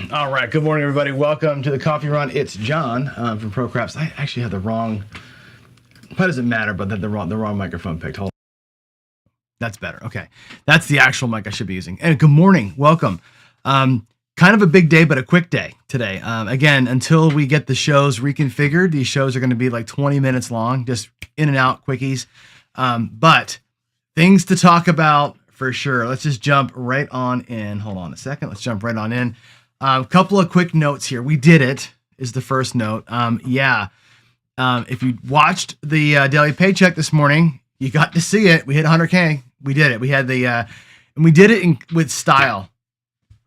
All right. Good morning, everybody. Welcome to the Coffee Run. It's John from ProCraps. I actually had the wrong. Why does it matter? But then the wrong microphone picked. Hold on. That's better. Okay, that's the actual mic I should be using. And good morning. Welcome. Kind of a big day, but a quick day today. Again, until we get the shows reconfigured, these shows are going to be like 20 minutes long, just in and out quickies. But things to talk about for sure. Let's just jump right on in. Hold on a second. Let's jump right on in. A couple of quick notes here. We did it is the first note. If you watched the Daily Paycheck this morning, you got to see it. We hit 100K. We did it. We had and we did it with style.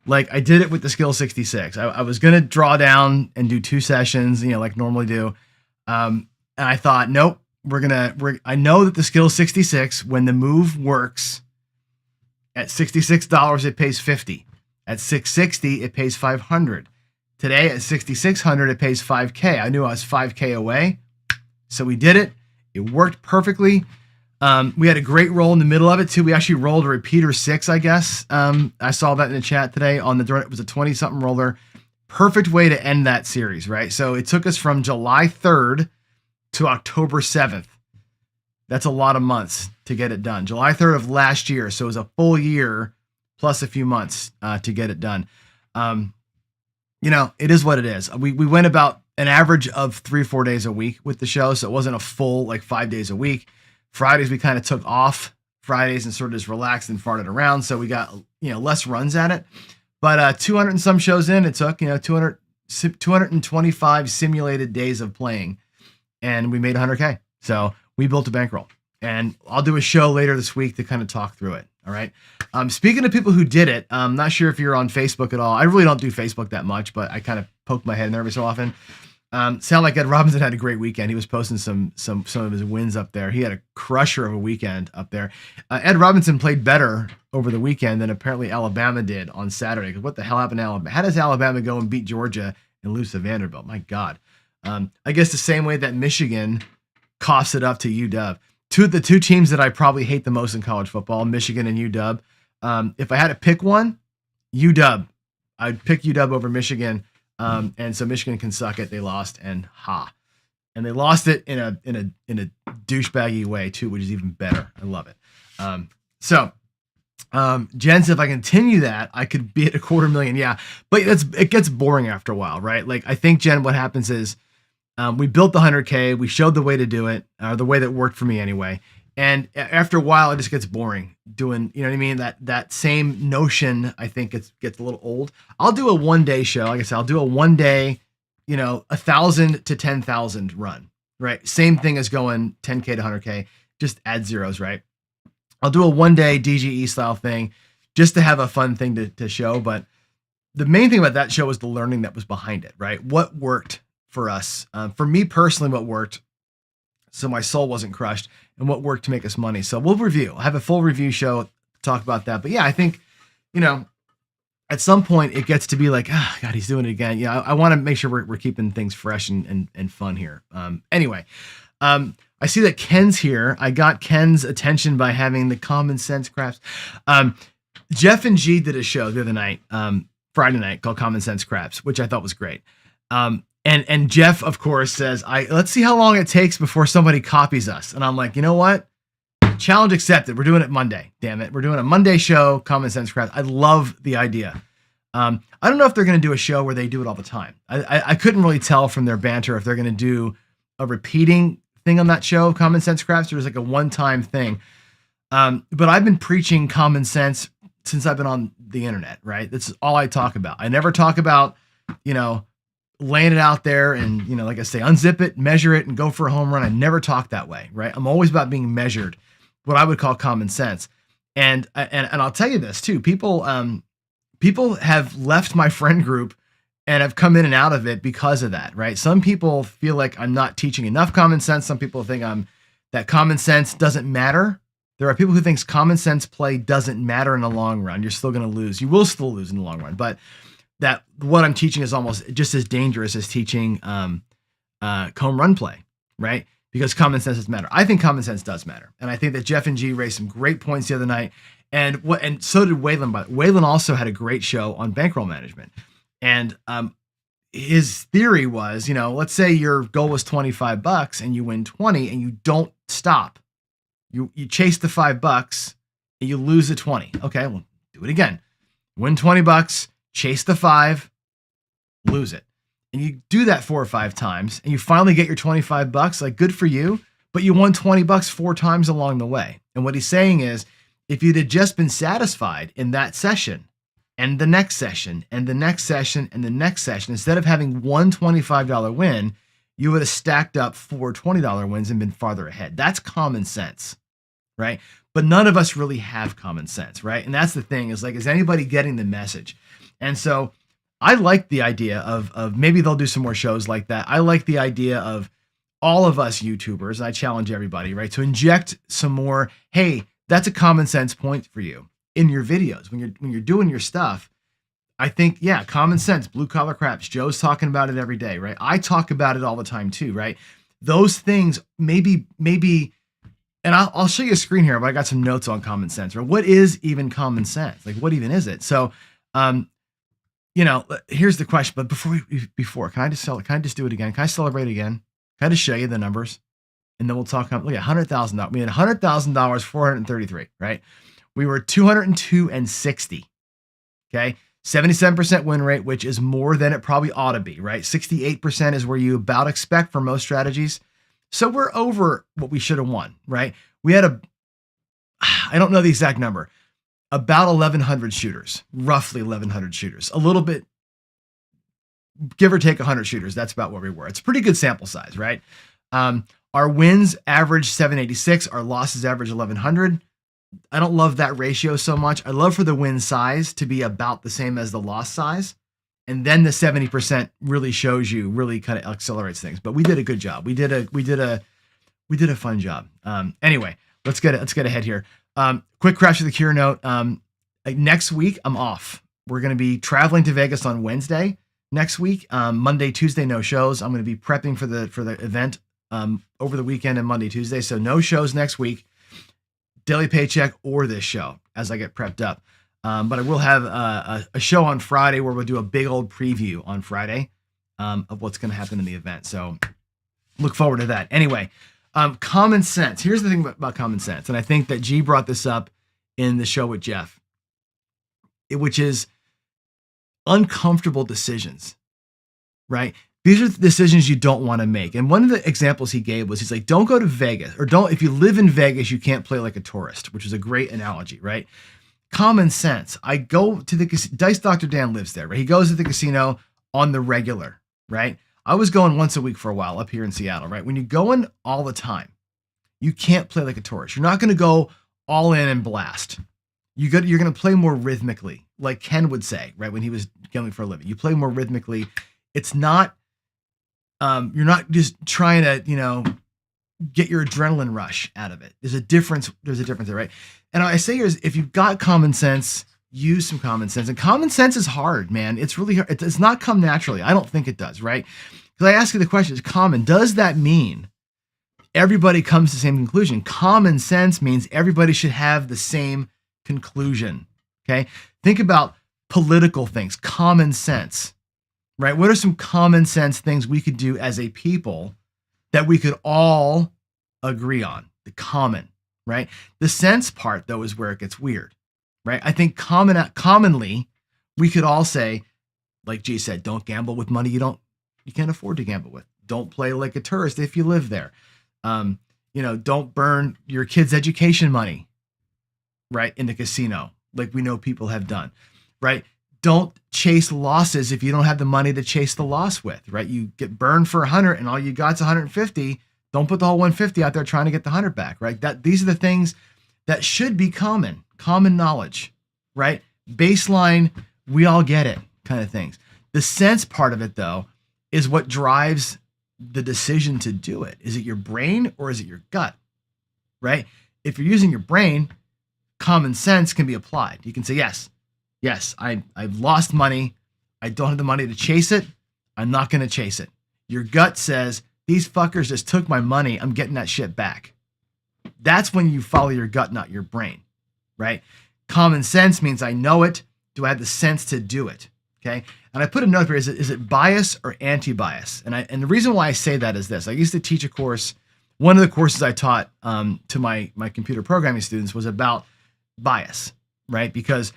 Like I did it with the Skill 66. I was going to draw down and do 2 sessions, like normally do. And I thought, nope, I know that the Skill 66, when the move works at $66, it pays 50. At 660, it pays 500. Today at 6,600, it pays 5K. I knew I was 5K away. So we did it. It worked perfectly. We had a great roll in the middle of it too. We actually rolled a repeater 6, I guess. I saw that in the chat today it was a 20 something roller. Perfect way to end that series, right? So it took us from July 3rd to October 7th. That's a lot of months to get it done. July 3rd of last year. So it was a full year plus a few months to get it done. It is what it is. We went about an average of 3 or 4 days a week with the show. So it wasn't a full 5 days a week. Fridays, we kind of took off Fridays and sort of just relaxed and farted around. So we got, less runs at it, but 200 and some shows in, it took, 225 simulated days of playing, and we made 100K. So we built a bankroll, and I'll do a show later this week to kind of talk through it. All right. Speaking of people who did it, I'm not sure if you're on Facebook at all. I really don't do Facebook that much, but I kind of poke my head in there every so often. Sound like Ed Robinson had a great weekend. He was posting some of his wins up there. He had a crusher of a weekend up there. Ed Robinson played better over the weekend than apparently Alabama did on Saturday. Because what the hell happened to Alabama? How does Alabama go and beat Georgia and lose to Vanderbilt? My God. I guess the same way that Michigan coughs it up to UW. The two teams that I probably hate the most in college football, Michigan and UW. If I had to pick one, UW. I'd pick UW over Michigan. And so Michigan can suck it. They lost, and they lost it in a douchebaggy way too, which is even better. I love it. Jen said if I continue that, I could be at 250,000. Yeah, but it gets boring after a while, right? Like I think, Jen, what happens is we built the 100K, we showed the way to do it, or the way that worked for me anyway. And after a while, it just gets boring doing, you know what I mean? That same notion, I think gets a little old. I'll do a 1-day show. Like I said, I'll do a 1-day, 1,000 to 10,000 run, right? Same thing as going 10K to 100K, just add zeros, right? I'll do a 1-day DGE style thing just to have a fun thing to show. But the main thing about that show was the learning that was behind it, right? What worked for us? For me personally, what worked so my soul wasn't crushed, and what worked to make us money. So we'll review. I'll have a full review show to talk about that. But yeah, I think, at some point it gets to be like, oh, God, he's doing it again. Yeah, I want to make sure we're keeping things fresh and fun here. Anyway, I see that Ken's here. I got Ken's attention by having the common sense craps. Jeff and G did a show the other night, Friday night, called Common Sense Craps, which I thought was great. And Jeff, of course, says, let's see how long it takes before somebody copies us. And I'm like, you know what? Challenge accepted. We're doing it Monday. Damn it. We're doing a Monday show, Common Sense Craft. I love the idea. I don't know if they're going to do a show where they do it all the time. I couldn't really tell from their banter if they're going to do a repeating thing on that show, Common Sense Crafts, or is like a one-time thing. But I've been preaching common sense since I've been on the internet, right? That's all I talk about. I never talk about, laying it out there and, like I say, unzip it, measure it, and go for a home run. I never talk that way, right? I'm always about being measured, what I would call common sense. And I'll tell you this too. People have left my friend group and have come in and out of it because of that, right? Some people feel like I'm not teaching enough common sense. Some people think that common sense doesn't matter. There are people who think common sense play doesn't matter in the long run. You're still going to lose. You will still lose in the long run, but that what I'm teaching is almost just as dangerous as teaching home run play, right? Because common sense does matter. I think common sense does matter. And I think that Jeff and G raised some great points the other night. And so did Waylon. But Waylon also had a great show on bankroll management. And his theory was, let's say your goal was $25 and you win 20 and you don't stop. You chase the $5 and you lose the 20. Okay, well, do it again. Win $20, chase the 5, lose it. And you do that 4 or 5 times and you finally get your $25, like good for you, but you won $20 4 times along the way. And what he's saying is, if you'd have just been satisfied in that session and the next session and the next session and the next session, instead of having one $25 win, you would have stacked up 4 $20 wins and been farther ahead. That's common sense, right? But none of us really have common sense, right? And that's the thing, is like, is anybody getting the message? And so I like the idea of maybe they'll do some more shows like that. I like the idea of all of us YouTubers, and I challenge everybody, right, to inject some more, hey, that's a common sense point for you in your videos. When you're doing your stuff, I think, yeah, common sense, blue collar craps. Joe's talking about it every day, right? I talk about it all the time too, right? Those things maybe, and I'll show you a screen here, but I got some notes on common sense, right? What is even common sense? Like, what even is it? So, here's the question. But before, can I just do it again? Can I celebrate again? Can I just show you the numbers? And then we'll talk. Look at $100,000. We had $100,000, 433, right? We were 202 and 60. Okay. 77% win rate, which is more than it probably ought to be, right? 68% is where you about expect for most strategies. So we're over what we should have won, right? We had I don't know the exact number, about 1,100 shooters, roughly 1,100 shooters, a little bit, give or take 100 shooters. That's about where we were. It's a pretty good sample size, right? Our wins average 786. Our losses average 1,100. I don't love that ratio so much. I love for the win size to be about the same as the loss size. And then the 70% really shows you, really kind of accelerates things. But we did a good job. We did a fun job. Anyway, let's get ahead here. Quick Crash of the Cure note. Next week, I'm off. We're going to be traveling to Vegas on Wednesday next week. Monday, Tuesday, no shows. I'm going to be prepping for the event over the weekend and Monday, Tuesday. So no shows next week. Daily Paycheck or this show as I get prepped up. But I will have a show on Friday where we'll do a big old preview on Friday of what's going to happen in the event. So look forward to that. Anyway, common sense. Here's the thing about common sense. And I think that G brought this up in the show with Jeff, which is uncomfortable decisions, right? These are the decisions you don't want to make. And one of the examples he gave was, he's like, don't go to Vegas, or if you live in Vegas, you can't play like a tourist, which is a great analogy, right? Common sense. I go to the Dice Dr. Dan lives there, right? He goes to the casino on the regular, right? I was going once a week for a while up here in Seattle, right? When you go in all the time, you can't play like a tourist. You're not going to go all in and blast. You're going to play more rhythmically, like Ken would say, right? When he was gambling for a living, you play more rhythmically. It's not, you're not just trying to, get your adrenaline rush out of it. There's a difference there, right? And I say here is, if you've got common sense, use some common sense. And common sense is hard, man. It's really hard. It does not come naturally. I don't think it does, right? Because I ask you the question, is common. Does that mean everybody comes to the same conclusion? Common sense means everybody should have the same conclusion, okay? Think about political things, common sense, right? What are some common sense things we could do as a people that we could all agree on? The common, right? The sense part, though, is where it gets weird, right? I think commonly we could all say, like G said, don't gamble with money you can't afford to gamble with. Don't play like a tourist if you live there. Don't burn your kids' education money, right, in the casino, like we know people have done, right? Don't chase losses if you don't have the money to chase the loss with, right? You get burned for 100 and all you got's 150. Don't put the whole 150 out there trying to get the 100 back, right? These are the things that should be common knowledge, right? Baseline, we all get it kind of things. The sense part of it, though, is what drives the decision to do it. Is it your brain or is it your gut, right? If you're using your brain, common sense can be applied. You can say, yes, I've lost money. I don't have the money to chase it. I'm not going to chase it. Your gut says, these fuckers just took my money. I'm getting that shit back. That's when you follow your gut, not your brain, right? Common sense means I know it. Do I have the sense to do it? Okay. And I put a note here, is it bias or anti-bias? And the reason why I say that is this. I used to teach a course. One of the courses I taught to my computer programming students was about bias, right? Because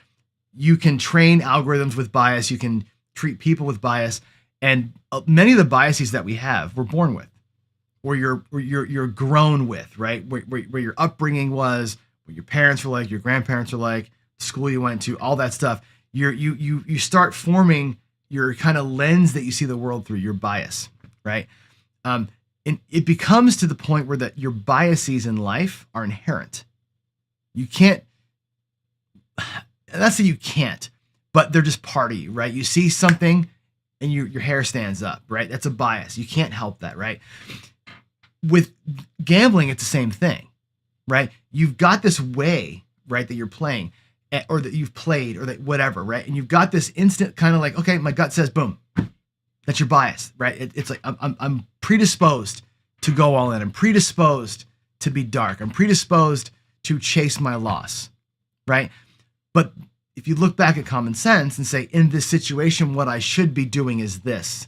you can train algorithms with bias. You can treat people with bias. And many of the biases that we have, we're born with, or you're grown with, right? Where your upbringing was, what your parents were like, your grandparents were like, the school you went to, all that stuff. You start forming your kind of lens that you see the world through, your bias, right? And it becomes to the point where that your biases in life are inherent. You can't, that's that you can't, but they're just part of you, right? You see something and your hair stands up, right? That's a bias. You can't help that, right? With gambling, it's the same thing, right? You've got this way, right, that you're playing, or that you've played, or that whatever, right? And you've got this instant kind of like, okay, my gut says, boom, that's your bias, right? It's like I'm predisposed to go all in. I'm predisposed to be dark. I'm predisposed to chase my loss, right? But if you look back at common sense and say, in this situation, what I should be doing is this,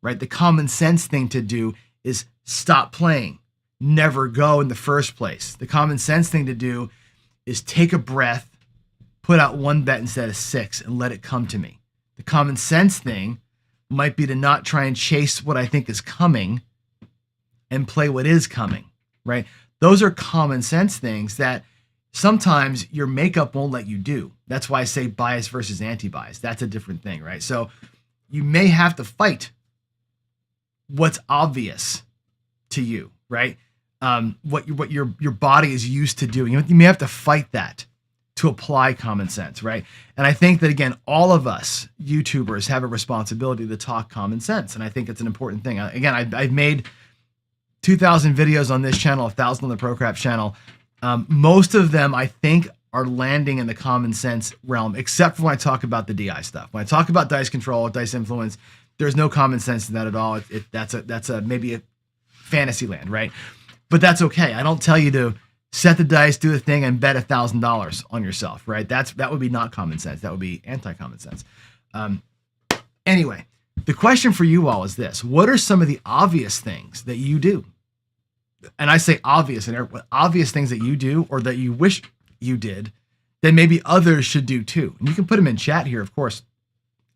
right? The common sense thing to do is stop playing, never go in the first place. The common sense thing to do is take a breath, put out one bet instead of 6, and let it come to me. The common sense thing might be to not try and chase what I think is coming and play what is coming, right? Those are common sense things that sometimes your makeup won't let you do. That's why I say bias versus anti-bias. That's a different thing, right? So you may have to fight what's obvious to you, right? What your body is used to doing. You may have to fight that to apply common sense, right? And I think that, again, all of us YouTubers have a responsibility to talk common sense. And I think it's an important thing. Again, I've made 2,000 videos on this channel, 1,000 on the ProCrap channel. Most of them, I think, are landing in the common sense realm, except for when I talk about the DI stuff. When I talk about dice control, dice influence, there's no common sense in that at all. That's maybe a fantasy land, right? But that's okay. I don't tell you to set the dice, do the thing, and bet $1,000 on yourself, right? That would be not common sense. That would be anti-common sense. Anyway, the question for you all is this: what are some of the obvious things that you do? And I say obvious, and obvious things that you do or that you wish you did that maybe others should do too. And you can put them in chat here, of course.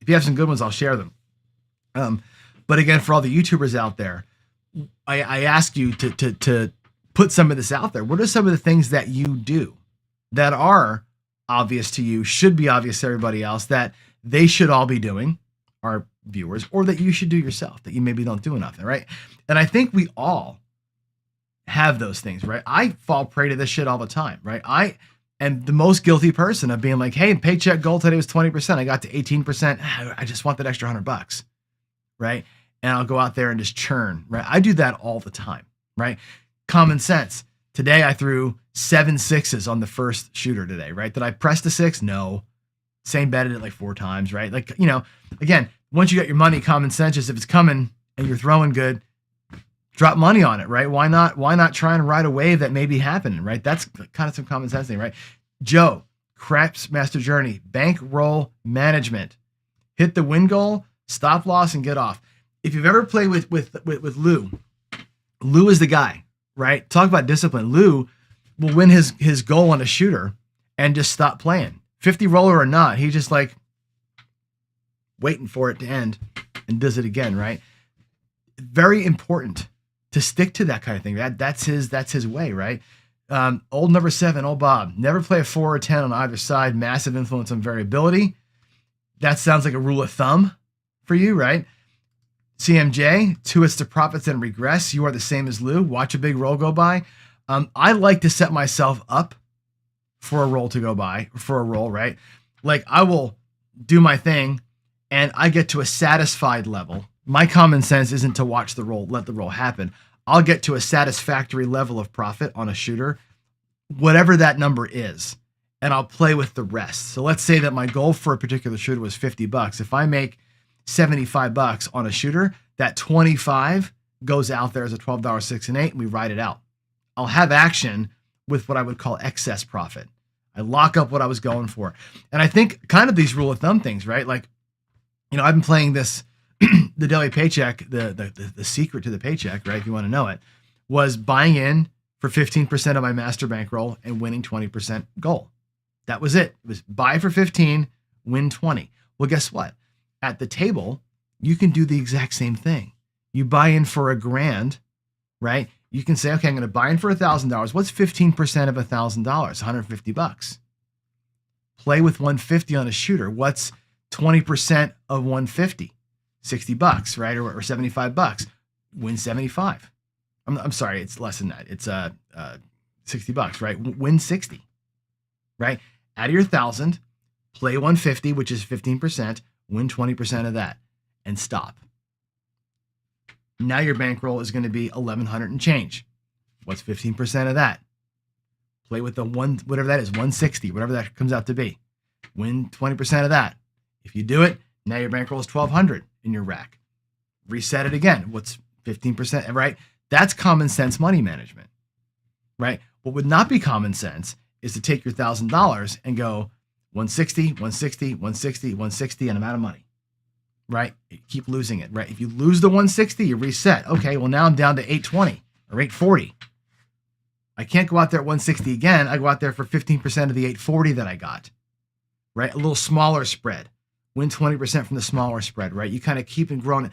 If you have some good ones, I'll share them. But again, for all the YouTubers out there, I ask you to put some of this out there. What are some of the things that you do that are obvious to you, should be obvious to everybody else, that they should all be doing, our viewers, or that you should do yourself, that you maybe don't do enough, right? And I think we all have those things, right? I fall prey to this shit all the time, right? I am the most guilty person of being like, hey, paycheck goal today was 20%. I got to 18%. I just want that extra $100, right? And I'll go out there and just churn, right? I do that all the time, right? Common sense. Today I threw 7 6s on the first shooter today, right? Did I press the 6? No. Same betted it like 4 times, right? Like, again, once you got your money, common sense is if it's coming and you're throwing good, drop money on it, right? Why not try and ride a wave that may be happening, right? That's kind of some common sense thing, right? Joe, Craps Master Journey, bankroll management. Hit the win goal, stop loss, and get off. If you've ever played with Lou is the guy, right? Talk about discipline. Lou will win his goal on a shooter and just stop playing. 50 roller or not, he's just like waiting for it to end and does it again, right? Very important to stick to that kind of thing. That's his way, right? Old number 7, old Bob. Never play a 4 or 10 on either side. Massive influence on variability. That sounds like a rule of thumb for you, right? CMJ, 2 hits to profits and regress. You are the same as Lou. Watch a big roll go by. I like to set myself up for a roll to go by, for a roll, right? Like I will do my thing and I get to a satisfied level. My common sense isn't to watch the roll, let the roll happen. I'll get to a satisfactory level of profit on a shooter, whatever that number is, and I'll play with the rest. So let's say that my goal for a particular shooter was $50. If I make $75 on a shooter, that 25 goes out there as a $12 6 and 8, and we ride it out. I'll have action with what I would call excess profit. I lock up what I was going for. And I think kind of these rule of thumb things, right? Like I've been playing this, the daily paycheck, the secret to the paycheck, right? If you want to know it, was buying in for 15% of my master bankroll and winning 20% goal. That was it. It was buy for 15, win 20. Well, guess what? At the table, you can do the exact same thing. You buy in for $1,000, right? You can say, okay, I'm going to buy in for $1,000. What's 15% of $1,000? $150. Play with 150 on a shooter. What's 20% of 150? $60, right? Or $75. Win 75. I'm sorry, it's less than that. It's $60, right? Win 60, right? Out of your 1,000, play 150, which is 15%, win 20% of that, and stop. Now your bankroll is going to be 1,100 and change. What's 15% of that? Play with the one, whatever that is, 160, whatever that comes out to be. Win 20% of that. If you do it, now your bankroll is 1,200 in your rack. Reset it again. What's 15%, right? That's common sense money management, right? What would not be common sense is to take your $1,000 and go 160, 160, 160, 160, and I'm out of money, right? You keep losing it, right? If you lose the 160, you reset. Okay, well, now I'm down to 820 or 840. I can't go out there at 160 again. I go out there for 15% of the 840 that I got, right? A little smaller spread. Win 20% from the smaller spread, right? You kind of keep and growing.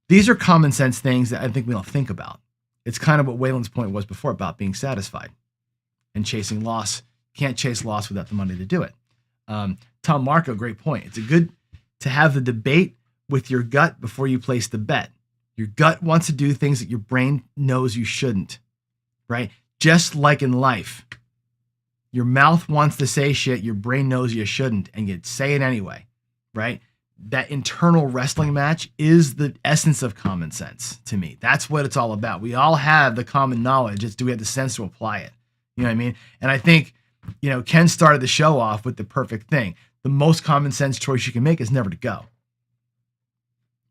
These are common sense things that I think we don't think about. It's kind of what Waylon's point was before about being satisfied and chasing loss. Can't chase loss without the money to do it. Tom Marco, great point. It's good to have the debate with your gut before you place the bet. Your gut wants to do things that your brain knows you shouldn't, right? Just like in life, your mouth wants to say shit your brain knows you shouldn't, and you say it anyway, right? That internal wrestling match is the essence of common sense to me. That's what it's all about. We all have the common knowledge. It's do we have the sense to apply it? You know what I mean? And I think, Ken started the show off with the perfect thing. The most common sense choice you can make is never to go,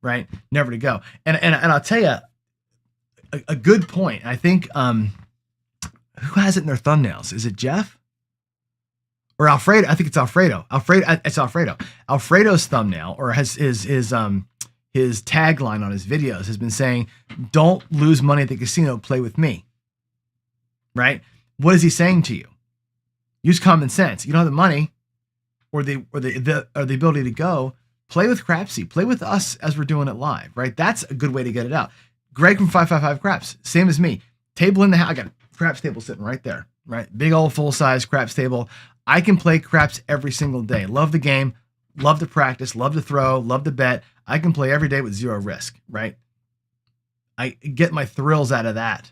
right? Never to go. And I'll tell you a good point. I think, who has it in their thumbnails? Is it Jeff? Or Alfredo? I think it's Alfredo. It's Alfredo. Alfredo's thumbnail, or his tagline on his videos has been saying, "Don't lose money at the casino. Play with me." Right? What is he saying to you? Use common sense. You don't have the money, or the ability to go. Play with Crapsy. Play with us as we're doing it live. Right? That's a good way to get it out. Greg from 555 Craps, same as me. Table in the house. I got a craps table sitting right there. Right? Big old full size craps table. I can play craps every single day. Love the game, love to practice, love to throw, love to bet. I can play every day with zero risk, right? I get my thrills out of that,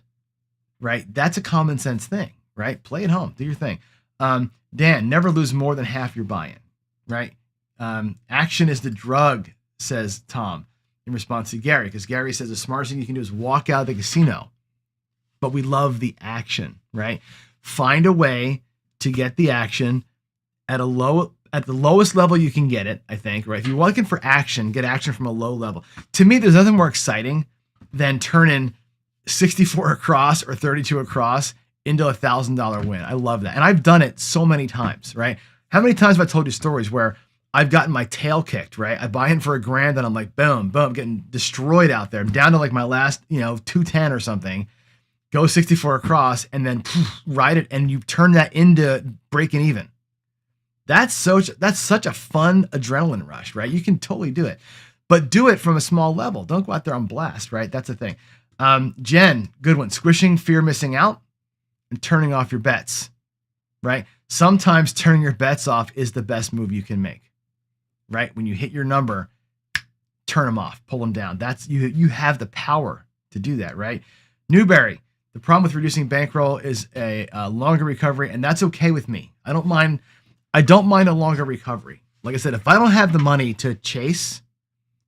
right? That's a common sense thing, right? Play at home, do your thing. Dan, never lose more than half your buy-in, right? Action is the drug, says Tom, in response to Gary, because Gary says the smartest thing you can do is walk out of the casino, but we love the action, right? Find a way to get the action at the lowest level you can get it, I think, right? If you're looking for action, get action from a low level. To me, there's nothing more exciting than turning 64 across or 32 across into a $1,000 win. I love that. And I've done it so many times, right? How many times have I told you stories where I've gotten my tail kicked, right? I buy in for $1,000 and I'm like, boom, boom, getting destroyed out there. I'm down to like my last, 210 or something. Go 64 across and then ride it, and you turn that into breaking even. That's such a fun adrenaline rush, right? You can totally do it, but do it from a small level. Don't go out there on blast, right? That's the thing. Jen, good one. Squishing fear missing out and turning off your bets, right? Sometimes turning your bets off is the best move you can make, right? When you hit your number, turn them off, pull them down. That's you have the power to do that, right? Newberry. The problem with reducing bankroll is a longer recovery, and that's okay with me. I don't mind a longer recovery. Like I said, if I don't have the money to chase,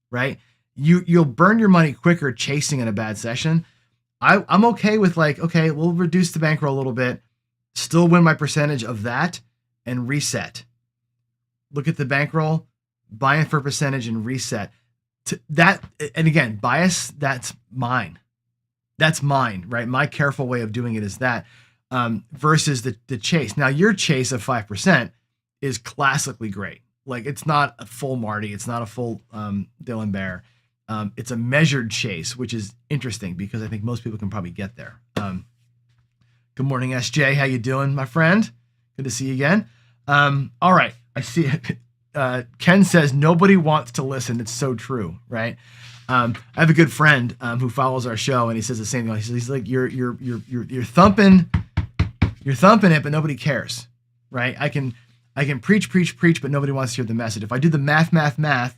right, you'll burn your money quicker chasing in a bad session. I'm okay with okay, we'll reduce the bankroll a little bit, still win my percentage of that, and reset. Look at the bankroll, buy in for a percentage, and reset. And again, bias, that's mine. That's mine, right? My careful way of doing it is that versus the chase. Now, your chase of 5% is classically great. Like it's not a full Marty. It's not a full Dylan Bear. It's a measured chase, which is interesting because I think most people can probably get there. Good morning, SJ. How you doing, my friend? Good to see you again. All right. I see Ken says nobody wants to listen. It's so true, right? I have a good friend who follows our show, and he says the same thing. He's like, you're thumping it, but nobody cares, right? I can preach, but nobody wants to hear the message. If I do the math,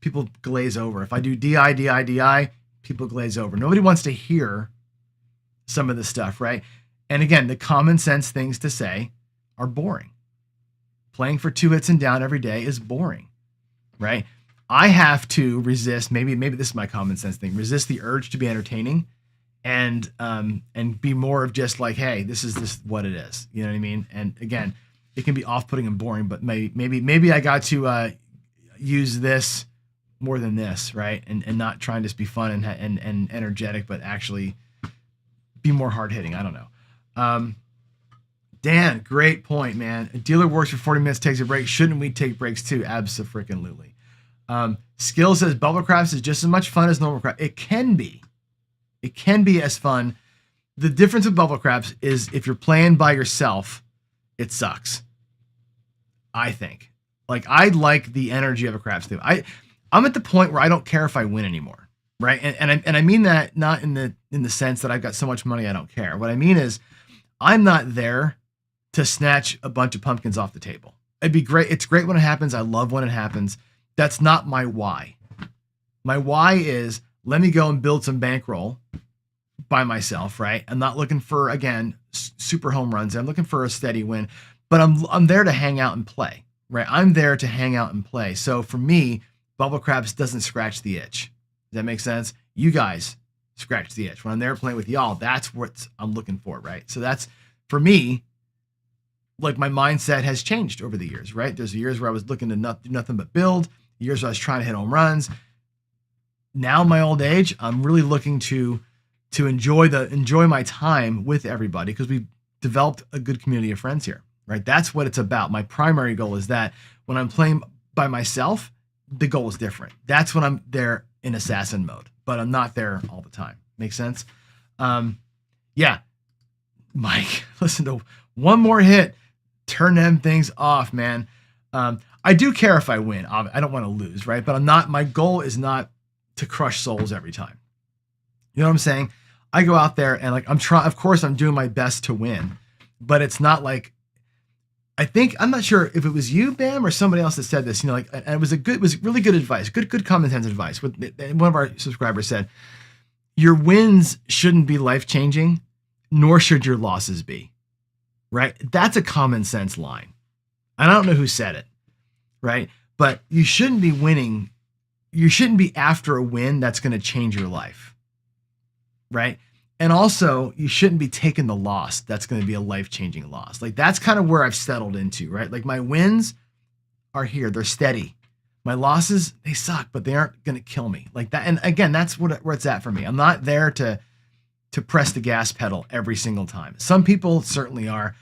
people glaze over. If I do DI, people glaze over. Nobody wants to hear some of the stuff, right? And again, the common sense things to say are boring. Playing for 2 hits and down every day is boring, right? I have to resist, maybe this is my common sense thing, resist the urge to be entertaining and be more of just like, hey, this is what it is. You know what I mean? And again, it can be off-putting and boring, but maybe I got to use this more than this, right? And not trying to just be fun and energetic, but actually be more hard-hitting. I don't know. Dan, great point, man. A dealer works for 40 minutes, takes a break. Shouldn't we take breaks too? Abso-freaking-lutely. Skill says bubble craps is just as much fun as normal crap. It can be as fun. The difference with bubble craps is if you're playing by yourself, it sucks. I think. Like I like the energy of a craps too. I'm at the point where I don't care if I win anymore, right? And I mean that not in the sense that I've got so much money I don't care. What I mean is I'm not there to snatch a bunch of pumpkins off the table. It'd be great. It's great when it happens. I love when it happens. That's not my why. My why is let me go and build some bankroll by myself, right? I'm not looking for, again, super home runs. I'm looking for a steady win, but I'm there to hang out and play, right? I'm there to hang out and play. So for me, bubble craps doesn't scratch the itch. Does that make sense? You guys scratch the itch. When I'm there playing with y'all, that's what I'm looking for, right? So that's, for me, like my mindset has changed over the years, right? There's years where I was looking to do nothing but build, years where I was trying to hit home runs. Now in my old age, I'm really looking to enjoy my time with everybody because we've developed a good community of friends here, right? That's what it's about. My primary goal is that when I'm playing by myself, the goal is different. That's when I'm there in assassin mode, but I'm not there all the time. Make sense? Yeah. Mike, listen to one more hit. Turn them things off, man. I do care if I win. I don't want to lose, right? But my goal is not to crush souls every time. You know what I'm saying? I go out there and like, of course I'm doing my best to win, but it's not like, I'm not sure if it was you, Bam, or somebody else that said this, and it was really good advice, good common sense advice. One of our subscribers said, your wins shouldn't be life-changing, nor should your losses be, right? That's a common sense line. I don't know who said it, right? But you shouldn't be winning. You shouldn't be after a win that's going to change your life, right? And also, you shouldn't be taking the loss that's going to be a life-changing loss. Like, that's kind of where I've settled into, right? Like, my wins are here. They're steady. My losses, they suck, but they aren't going to kill me. Like that. And again, that's where it's at for me. I'm not there to press the gas pedal every single time. Some people certainly are.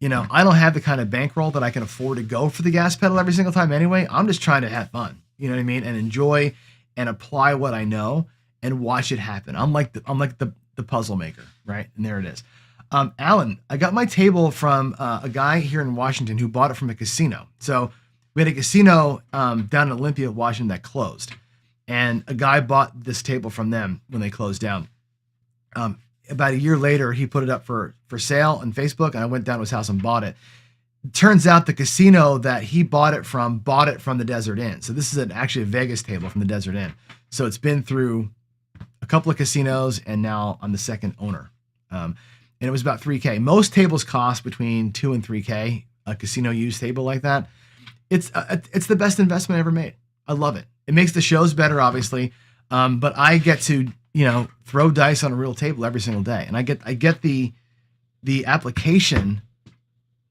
I don't have the kind of bankroll that I can afford to go for the gas pedal every single time anyway. I'm just trying to have fun, you know what I mean? And enjoy and apply what I know and watch it happen. I'm like the puzzle maker, right? And there it is. Alan, I got my table from a guy here in Washington who bought it from a casino. So we had a casino down in Olympia, Washington that closed. And a guy bought this table from them when they closed down. About a year later, he put it up for sale on Facebook, and I went down to his house and bought it. It turns out the casino that he bought it from the Desert Inn. So this is actually a Vegas table from the Desert Inn. So it's been through a couple of casinos, and now I'm the second owner. And it was about $3K. Most tables cost between $2 and $3K. A casino used table like that. It's the best investment I ever made. I love it. It makes the shows better, obviously, but I get to throw dice on a real table every single day, and I get the application,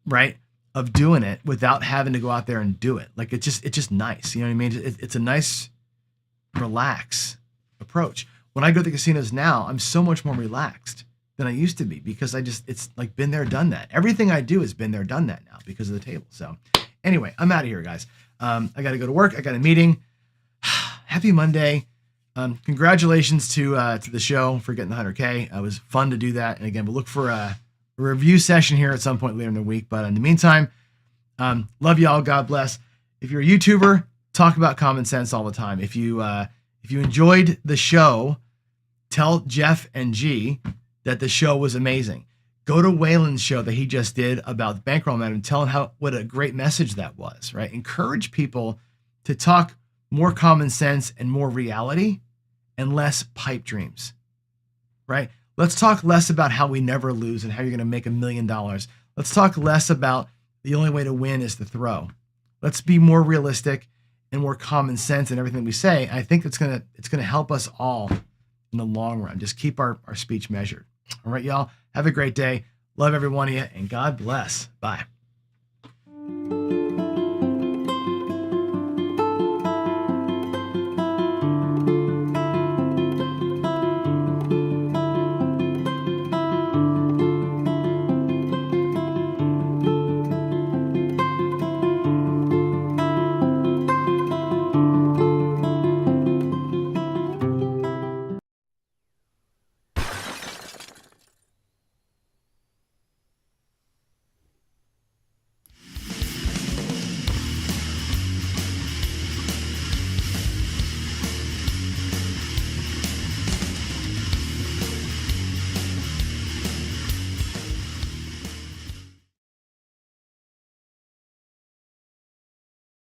right, of doing it without having to go out there and do it. Like it's just nice. You know what I mean? It's a nice, relax approach. When I go to the casinos now, I'm so much more relaxed than I used to be because it's like been there, done that. Everything I do has been there, done that now because of the table. So Anyway, I'm out of here, guys. I got to go to work. I got a meeting. Happy Monday. Congratulations to the show for getting the 100K. It was fun to do that. And again, we'll look for a review session here at some point later in the week. But in the meantime, love y'all. God bless. If you're a YouTuber, talk about common sense all the time. If you enjoyed the show, tell Jeff and G that the show was amazing. Go to Waylon's show that he just did about the bankroll matter and tell him what a great message that was, right? Encourage people to talk more common sense and more reality and less pipe dreams, right? Let's talk less about how we never lose and how you're going to make $1 million. Let's talk less about the only way to win is to throw. Let's be more realistic and more common sense in everything we say. I think it's gonna help us all in the long run. Just keep our speech measured. All right, y'all. Have a great day. Love every one of you, and God bless. Bye.